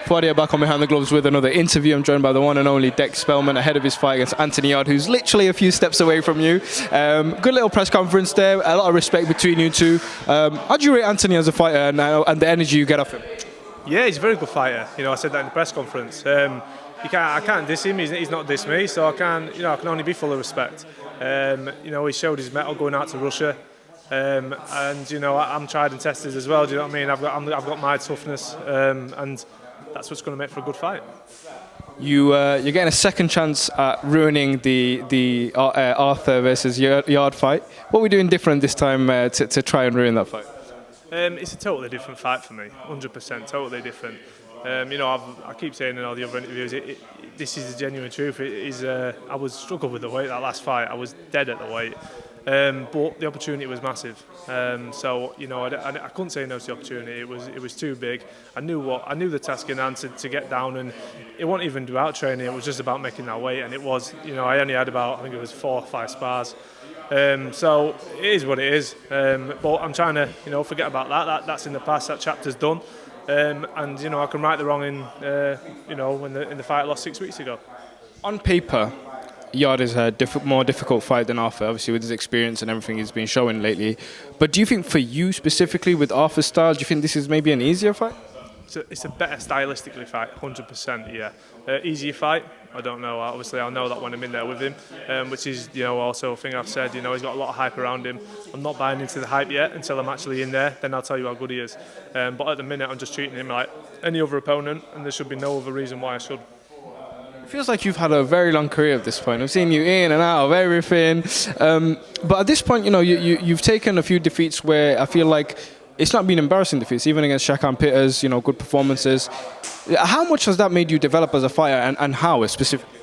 Friday back on Behind the Gloves with another interview. I'm joined by the one and only Spelman ahead of his fight against Anthony Yarde, who's literally a few steps away from you. Good little press conference there, a lot of respect between you two. How do you rate Anthony as a fighter and the energy you get off him? Yeah, he's a very good fighter. You know, I said that in the press conference. I can't diss him. He's not diss me, so I can only be full of respect. You know, he showed his mettle going out to Russia. And you know, I'm tried and tested as well. Do you know what I mean? I've got my toughness, and that's what's going to make for a good fight. You're getting a second chance at ruining the Arthur versus Yarde fight. What are we doing different this time to try and ruin that fight? It's a totally different fight for me, 100%, totally different. You know, I keep saying in all the other interviews, this is the genuine truth. I was struggled with the weight that last fight. I was dead at the weight. But the opportunity was massive, so you know I couldn't say no to the opportunity. It was too big. I knew the task in hand to get down, and it wasn't even about training. It was just about making that weight, and it was. You know, I only had about, I think it was 4 or 5 spars. So it is what it is. But I'm trying to, you know, forget about that. That's in the past. That chapter's done, and you know I can right the wrong you know, in the fight I lost 6 weeks ago. On paper, Yarde is a more difficult fight than Arthur, obviously with his experience and everything he's been showing lately. But do you think for you specifically with Arthur's style, do you think this is maybe an easier fight? It's a better stylistically fight, 100%, yeah. Easier fight? I don't know. Obviously, I'll know that when I'm in there with him, which is, you know, also a thing I've said. You know, he's got a lot of hype around him. I'm not buying into the hype yet until I'm actually in there. Then I'll tell you how good he is. But at the minute, I'm just treating him like any other opponent, and there should be no other reason why I should. It feels like you've had a very long career at this point. I've seen you in and out of everything. But at this point, you know, you've taken a few defeats where I feel like it's not been embarrassing defeats, even against Shakan Pitters, you know, good performances. How much has that made you develop as a fighter, and how specifically?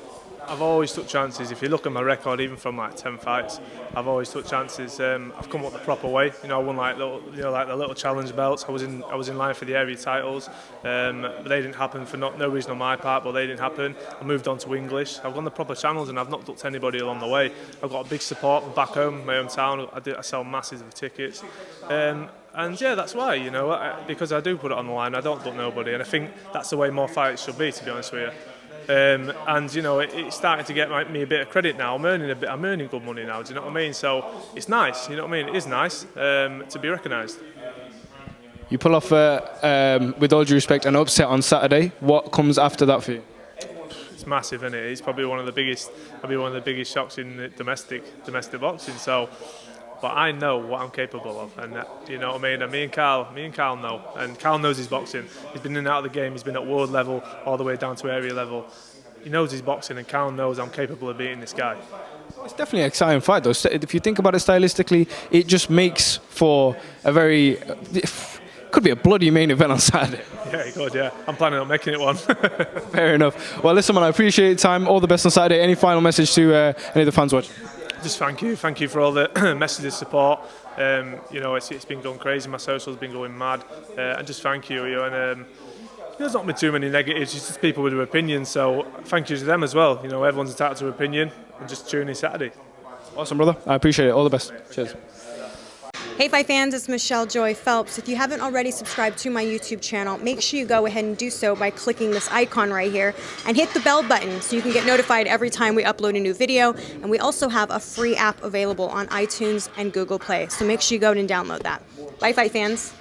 I've always took chances. If you look at my record, even from like 10 fights, I've always took chances. I've come up the proper way. You know, I won like little, you know, like the little challenge belts. I was in line for the area titles, but they didn't happen for no reason on my part. But they didn't happen. I moved on to English. I've gone the proper channels, and I've not ducked anybody along the way. I've got a big support back home, my hometown. I sell masses of tickets. And yeah, that's why, you know, because I do put it on the line. I don't duck nobody, and I think that's the way more fights should be, to be honest with you. And you know, it's starting to get me a bit of credit now. I'm earning good money now. Do you know what I mean? So it's nice. You know what I mean? It is nice to be recognised. You pull off, with all due respect, an upset on Saturday. What comes after that for you? It's massive, isn't it? It's probably one of the biggest shocks in the domestic boxing. So. But I know what I'm capable of, and you know what I mean. And me and Carl know, and Carl knows his boxing. He's been in and out of the game. He's been at world level all the way down to area level. He knows his boxing, and Carl knows I'm capable of beating this guy. It's definitely an exciting fight, though. If you think about it stylistically, it just makes for a very could be a bloody main event on Saturday. Yeah, it could. Yeah, I'm planning on making it one. Fair enough. Well, listen, man, I appreciate your time. All the best on Saturday. Any final message to any of the fans watching? Just thank you for all the messages, support. You know, it's been going crazy. My socials been going mad, and just thank you. You know, and there's not been too many negatives. It's just people with their opinions. So thank you to them as well. You know, everyone's entitled to their opinion, and just tune in Saturday. Awesome, brother. I appreciate it. All the best. Cheers. Hey Fight fans, it's Michelle Joy Phelps. If you haven't already subscribed to my YouTube channel, make sure you go ahead and do so by clicking this icon right here and hit the bell button so you can get notified every time we upload a new video. And we also have a free app available on iTunes and Google Play, so make sure you go and download that. Bye Fight fans.